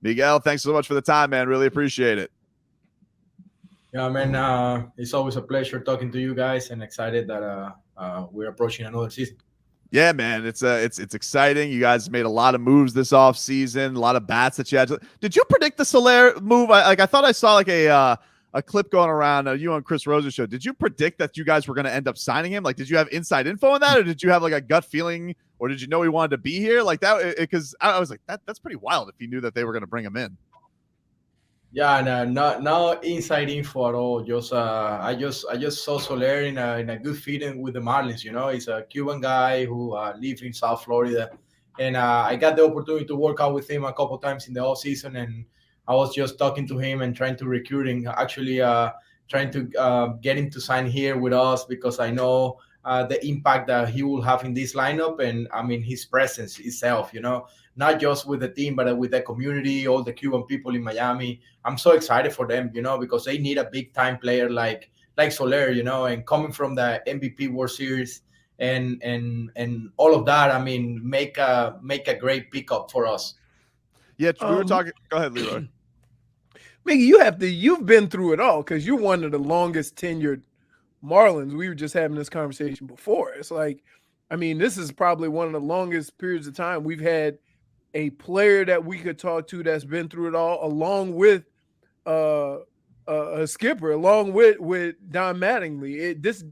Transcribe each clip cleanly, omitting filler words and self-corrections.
Miguel, thanks so much for the time, man. Really appreciate it. Yeah, man. It's always a pleasure talking to you guys, and excited that we're approaching another season. Yeah, man, it's exciting. You guys made a lot of moves this off season, a lot of bats that you had. Did you predict the Soler move? I thought I saw like a clip going around you on Chris Rose's show. Did you predict that you guys were going to end up signing him? Like, did you have inside info on that, or did you have like a gut feeling, or did you know he wanted to be here like that? Because I was like, that's pretty wild if you knew that they were going to bring him in. Yeah, no, no inside info at all. I just saw Soler in a good fitting with the Marlins. He's a Cuban guy who lives in South Florida, and I got the opportunity to work out with him a couple times in the off season, and I was just talking to him and trying to recruit him. Actually, trying to get him to sign here with us because I know the impact that he will have in this lineup, and I mean his presence itself. Not just with the team, but with the community, all the Cuban people in Miami. I'm so excited for them, because they need a big time player like Soler, and coming from the MVP World Series and all of that. I mean, make a great pickup for us. Yeah, we were talking. Go ahead, Leroy. Miggy, you've been through it all because you're one of the longest tenured Marlins. We were just having this conversation before. It's like, I mean, this is probably one of the longest periods of time we've had a player that we could talk to that's been through it all, along with a skipper, along with Don Mattingly.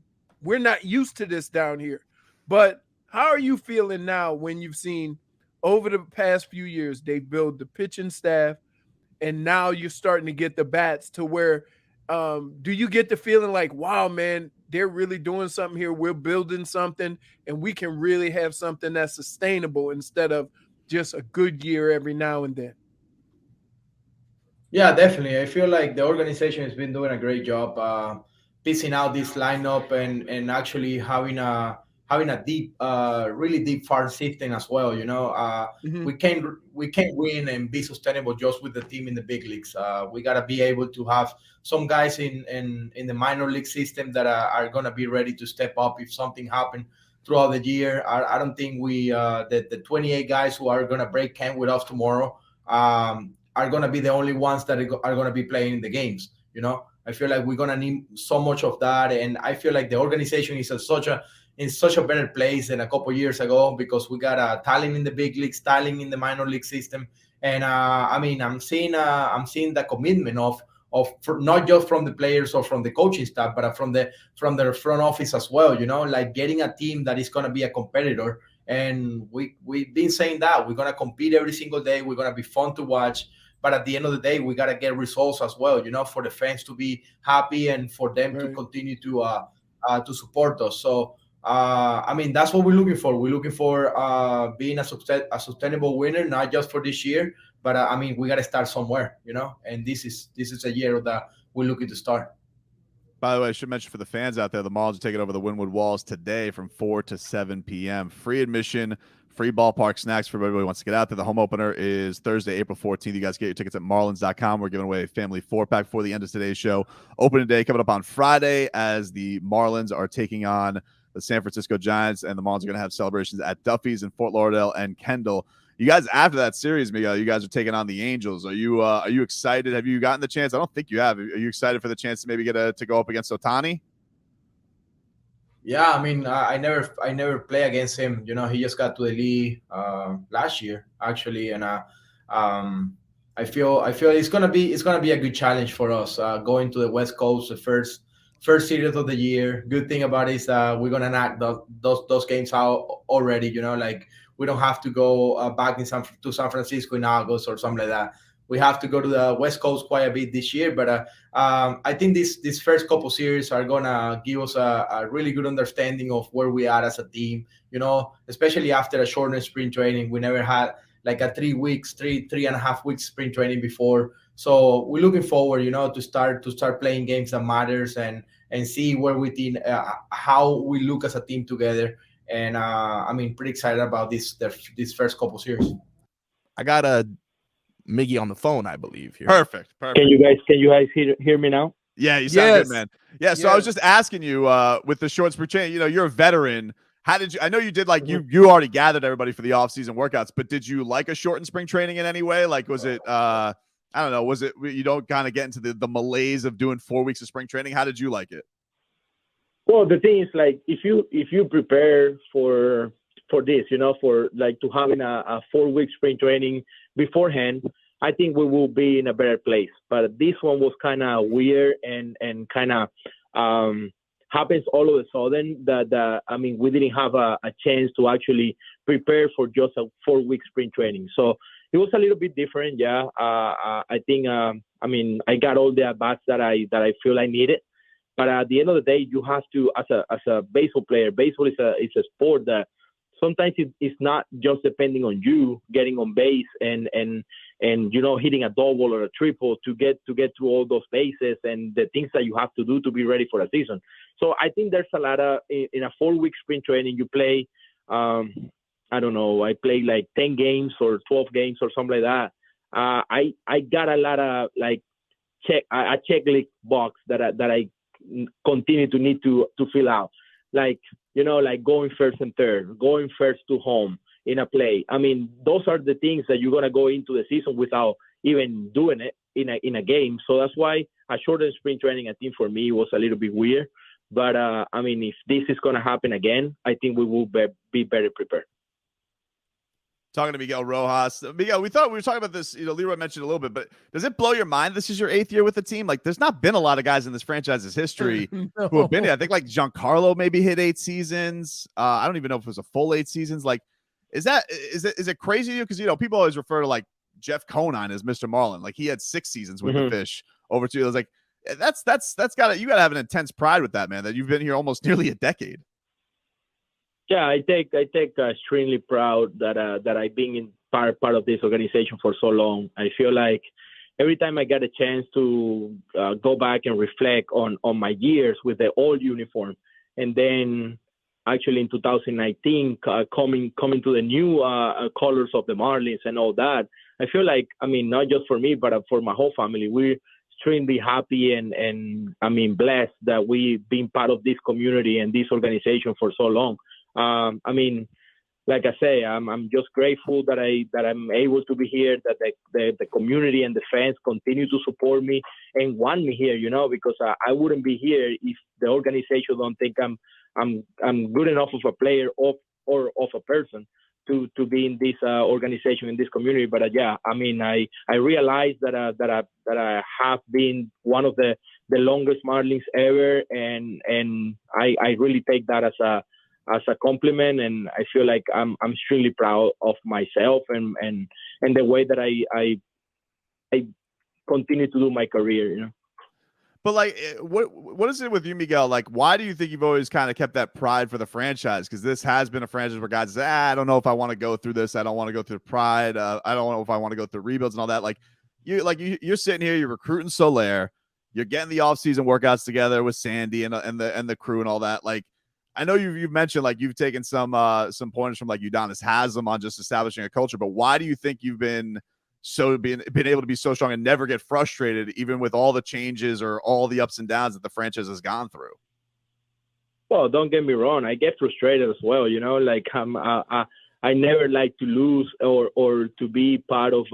We're not used to this down here. But how are you feeling now when you've seen over the past few years they've built the pitching staff, and now you're starting to get the bats to where do you get the feeling like, wow, man, they're really doing something here. We're building something, and we can really have something that's sustainable instead of just a good year every now and then? Yeah, definitely. I feel like the organization has been doing a great job piecing out this lineup and actually having a deep, really deep farm system as well. Mm-hmm. We can't win and be sustainable just with the team in the big leagues. We gotta be able to have some guys in the minor league system that are gonna be ready to step up if something happened throughout the year. I don't think the 28 guys who are gonna break camp with us tomorrow. Are going to be the only ones that are going to be playing the games. I feel like we're going to need so much of that, and I feel like the organization is in such a better place than a couple years ago because we got talent in the big leagues, talent in the minor league system, and I mean I'm seeing the commitment of not just from the players or from the coaching staff, but from the front office as well. Like getting a team that is going to be a competitor. And we've been saying that we're going to compete every single day. We're going to be fun to watch. But at the end of the day, we got to get results as well, for the fans to be happy and for them to continue to support us. So, I mean, that's what we're looking for. We're looking for being a sustainable winner, not just for this year, but I mean, we got to start somewhere, and this is a year that we're looking to start. By the way, I should mention for the fans out there, the Marlins are taking over the Wynwood Walls today from 4 to 7 p.m. Free admission, free ballpark snacks for everybody who wants to get out there. The home opener is Thursday, April 14th. You guys get your tickets at marlins.com. We're giving away a family 4-pack before the end of today's show. Opening day coming up on Friday as the Marlins are taking on the San Francisco Giants, and the Marlins are going to have celebrations at Duffy's in Fort Lauderdale and Kendall. You guys, after that series, Miguel, you guys are taking on the Angels. Are you excited? Have you gotten the chance? I don't think you have. Are you excited for the chance to maybe to go up against Ohtani? Yeah, I mean, I never play against him. He just got to the league last year actually, and I feel it's gonna be a good challenge for us going to the West Coast, the first series of the year. Good thing about it is we're gonna knock those games out already. Like we don't have to go back to San Francisco in August or something like that. We have to go to the West Coast quite a bit this year, but I think this first couple series are gonna give us a really good understanding of where we are as a team. Especially after a shortened sprint training, we never had like a 3 weeks, three and a half weeks sprint training before. So we're looking forward, to start playing games that matters and see where we think how we look as a team together. And I mean, pretty excited about this first couple series. I got a Miggy on the phone, I believe. Here. Perfect. Can you guys hear me now? Yeah, you sound good, man. Yeah, so I was just asking you with the short sprint training, you're a veteran. How did you? I know you did like you already gathered everybody for the off-season workouts, but did you like a shortened spring training in any way? Like, was it? I don't know. Was it? You don't kind of get into the malaise of doing 4 weeks of spring training. How did you like it? Well, the thing is, like, if you prepare for this, for like to having a 4 week spring training beforehand, I think we will be in a better place. But this one was kind of weird and kind of happens all of a sudden that we didn't have a chance to actually prepare for just a 4 week spring training. So it was a little bit different. Yeah. I think, I got all the at-bats that I feel I needed. But at the end of the day, you have to, as a baseball player, baseball is a sport that sometimes it's not just depending on you getting on base and hitting a double or a triple to get through all those bases and the things that you have to do to be ready for a season. So I think there's a lot of, in a 4 week sprint training, you play, I don't know, I play like 10 games or 12 games or something like that. I got a lot of like a checklist box that I continue to need to fill out, like going first and third, going first to home in a play. Those are the things that you're gonna go into the season without even doing it in a game. So that's why a shortened spring training, I think for me was a little bit weird. But if this is gonna happen again, I think we will be better prepared. Talking to Miguel Rojas. Miguel, we thought we were talking about this, Leroy mentioned a little bit, but does it blow your mind this is your 8th year with the team? Like, there's not been a lot of guys in this franchise's history who have been here. I think like Giancarlo maybe hit 8 seasons. I don't even know if it was a full 8 seasons. Like, is it crazy to you? Because, people always refer to like Jeff Conine as Mr. Marlin. Like, he had 6 seasons with the Fish over 2 years. Like, that's you gotta have an intense pride with that, man, that you've been here almost nearly a decade. Yeah, I take extremely proud that I've been in part of this organization for so long. I feel like every time I get a chance to go back and reflect on my years with the old uniform, and then actually in 2019 coming to the new colors of the Marlins and all that, I feel like, not just for me, but for my whole family, we're extremely happy and blessed that we've been part of this community and this organization for so long. Like I say, I'm just grateful that I'm able to be here, that the community and the fans continue to support me and want me here, because I wouldn't be here if the organization don't think I'm good enough of a player or of a person to be in this organization, in this community. But I realize that I have been one of the longest Marlins ever, and I really take that as a compliment, and I feel like I'm extremely proud of myself and the way that I continue to do my career, But like, what is it with you, Miguel? Like, why do you think you've always kind of kept that pride for the franchise? Because this has been a franchise where guys say, I don't know if I want to go through this. I don't want to go through pride. I don't know if I want to go through rebuilds and all that. Like, you're sitting here, you're recruiting Soler, you're getting the offseason workouts together with Sandy and the crew and all that. Like, I know you've mentioned like you've taken some pointers from like Udonis Haslam on just establishing a culture, but why do you think you've been able to be so strong and never get frustrated, even with all the changes or all the ups and downs that the franchise has gone through? Well, don't get me wrong, I get frustrated as well. Like I never like to lose or to be part of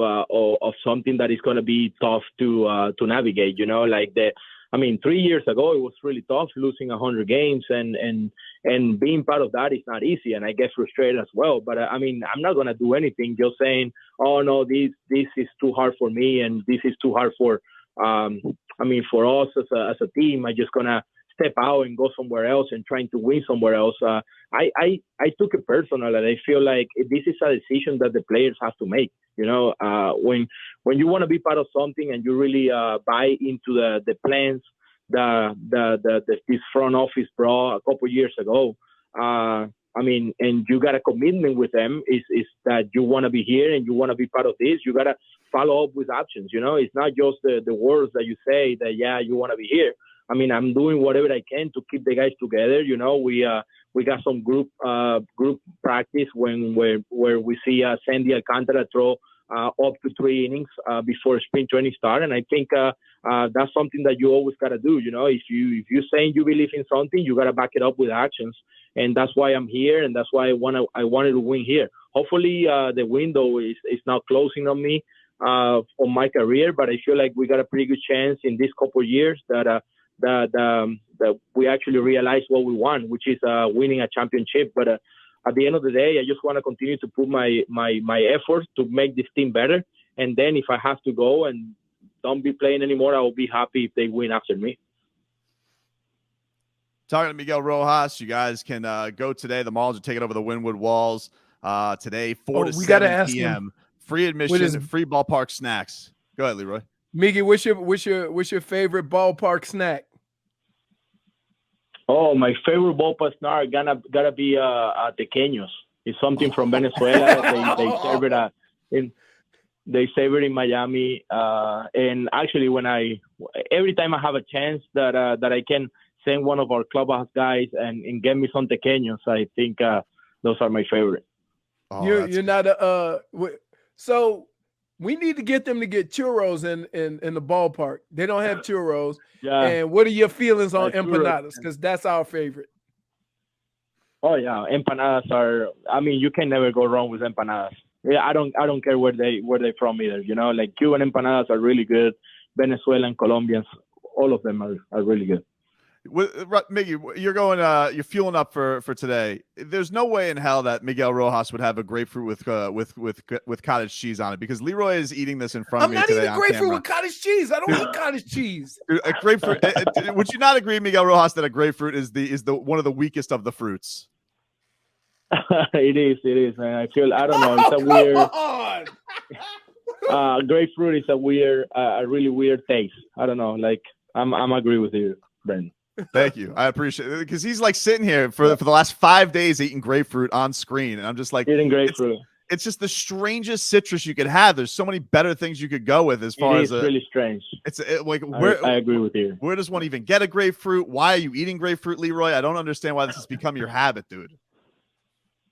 something that is going to be tough to navigate. 3 years ago, it was really tough losing 100 games and being part of that is not easy. And I get frustrated as well. But I'm not going to do anything just saying, oh, no, this is too hard for me. And this is too hard for us as a team. I'm just going to step out and go somewhere else and trying to win somewhere else. I took it personal, and I feel like this is a decision that the players have to make. When you want to be part of something and you really buy into the plans this front office brought a couple years ago, and you got a commitment with them is that you want to be here and you want to be part of this. You got to follow up with actions. It's not just the words that you say that, yeah, you want to be here. I'm doing whatever I can to keep the guys together. We got some group practice where we see Sandy Alcantara throw up to 3 innings before spring training start. And I think that's something that you always got to do. If you're saying you believe in something, you got to back it up with actions. And that's why I'm here, and that's why I wanted to win here. Hopefully, the window is now closing on me on my career, but I feel like we got a pretty good chance in these couple of years that we actually realize what we want, which is winning a championship. But at the end of the day, I just want to continue to put my efforts to make this team better. And then if I have to go and don't be playing anymore, I will be happy if they win after me. Talking to Miguel Rojas, you guys can go today. The Marlins are taking over the Wynwood Walls today, 4 to 7 p.m. Free admission, free ballpark snacks. Go ahead, Leroy. Miggy, what's your favorite ballpark snack? Oh, my favorite ballpark snack gotta be tequeños. It's something from Venezuela. They serve it in Miami. And actually, every time I have a chance that I can send one of our clubhouse guys and get me some tequeños, I think those are my favorite. Oh, you're not so we need to get them to get churros in the ballpark. They don't have churros. Yeah. And what are your feelings on empanadas? Because that's our favorite. Oh yeah, empanadas are. I mean, you can never go wrong with empanadas. Yeah, I don't care where they're from either. Like Cuban empanadas are really good. Venezuelan, Colombians, all of them are really good. Miggy, you're fueling up for today. There's no way in hell that Miguel Rojas would have a grapefruit with cottage cheese on it, because Leroy is eating this in front of me today. I'm not eating grapefruit with cottage cheese. I don't eat cottage cheese. Dude, a grapefruit. Would you not agree, Miguel Rojas, that a grapefruit is the one of the weakest of the fruits? It is, man. I don't know. It's a weird. Grapefruit is a really weird taste. I don't know. Like I'm agree with you, Brandon. Thank you. I appreciate it, because he's like sitting here for the last 5 days eating grapefruit on screen, and I'm just like eating grapefruit. It's just the strangest citrus you could have. There's so many better things you could go with as far as really strange. I agree with you. Where does one even get a grapefruit? Why are you eating grapefruit, Leroy? I don't understand why this has become your habit, dude.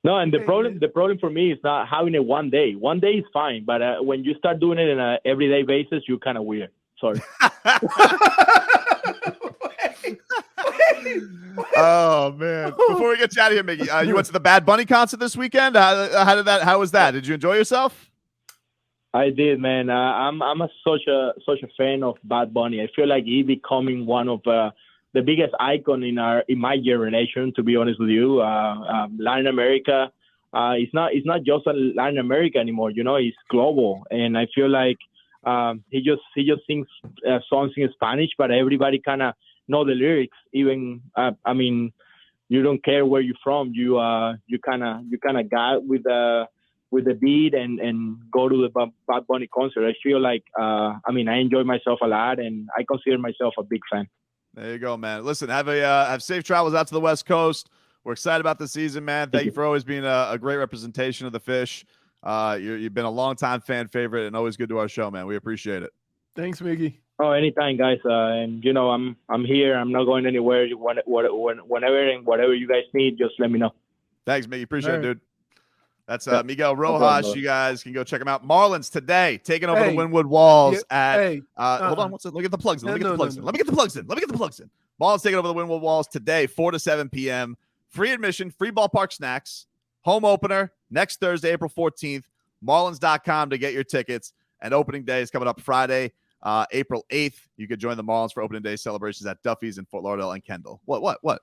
No, and the problem for me is not having it one day. One day is fine, but when you start doing it on an everyday basis, you're kind of weird. Sorry. Oh man! Before we get you out of here, Miggy, you went to the Bad Bunny concert this weekend. How was that? Did you enjoy yourself? I did, man. I'm such a fan of Bad Bunny. I feel like he becoming one of the biggest icon in my generation. To be honest with you, Latin America. It's not just Latin America anymore. It's global, and I feel like he just sings songs in Spanish, but everybody kind of know the lyrics. Even I mean, you don't care where you're from. You kind of got with the beat and go to the Bad Bunny concert. I feel like I enjoy myself a lot, and I consider myself a big fan. There you go, man. Listen, have safe travels out to the West Coast. We're excited about the season, man. Thank you for always being a great representation of the Fish. You've been a longtime fan favorite and always good to our show, man. We appreciate it. Thanks, Miggy. Oh, anytime, guys. And I'm here. I'm not going anywhere. Whenever and whatever you guys need, just let me know. Thanks, Miggy. Appreciate it, dude. That's Miguel Rojas. You guys can go check him out. Marlins today taking over the Wynwood Walls hold on. Look at the plugs in. Let me get the plugs in. Let me get the plugs in. Marlins taking over the Wynwood Walls today, 4 to 7 p.m. Free admission, free ballpark snacks. Home opener next Thursday, April 14th. Marlins.com to get your tickets. And opening day is coming up Friday, April 8th. You can join the Marlins for opening day celebrations at Duffy's in Fort Lauderdale and Kendall. What?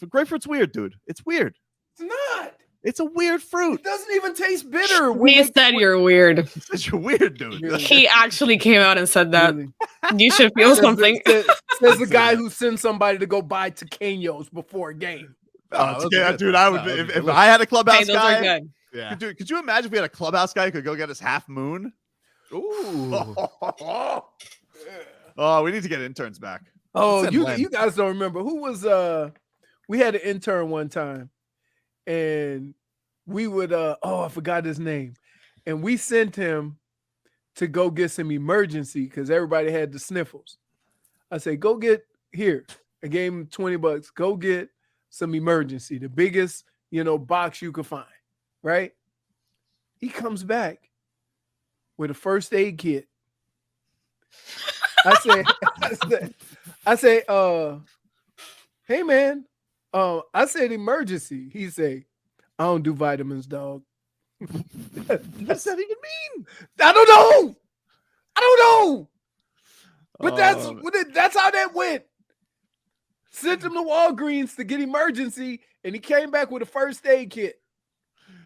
Grapefruit's weird, dude. It's weird. It's not. It's a weird fruit. It doesn't even taste bitter. He said you're weird. You're weird, dude. He actually came out and said that. Really? You should feel something. Says the guy who sends somebody to go buy tequeños before a game. Dude, I would if I had a clubhouse guy. Are good. Yeah. Dude, could you imagine if we had a clubhouse guy who could go get his half moon? Ooh. Oh, we need to get interns back. Oh, you guys don't remember who was we had an intern one time, and we would I forgot his name, and we sent him to go get some emergency because everybody had the sniffles. I said, go get here. I gave him $20. Go get some emergency, the biggest box you could find. Right? He comes back. with a first aid kit. I say, hey man, I said emergency. He say, I don't do vitamins, dog. What does that even mean? I don't know. But Oh, that's how that went. Sent him to Walgreens to get emergency, and he came back with a first aid kit.